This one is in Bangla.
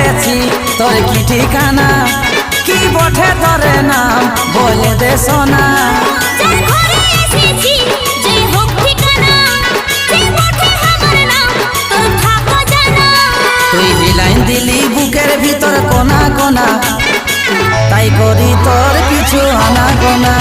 এসেছি তোর কি ঠিকানা কি বটে তোরে নাম বলে দে সোনা তুই হিলাইন দিলি বুকের ভিতর কোনা কোনা তাই করি তোর কিছু আনা গোনা।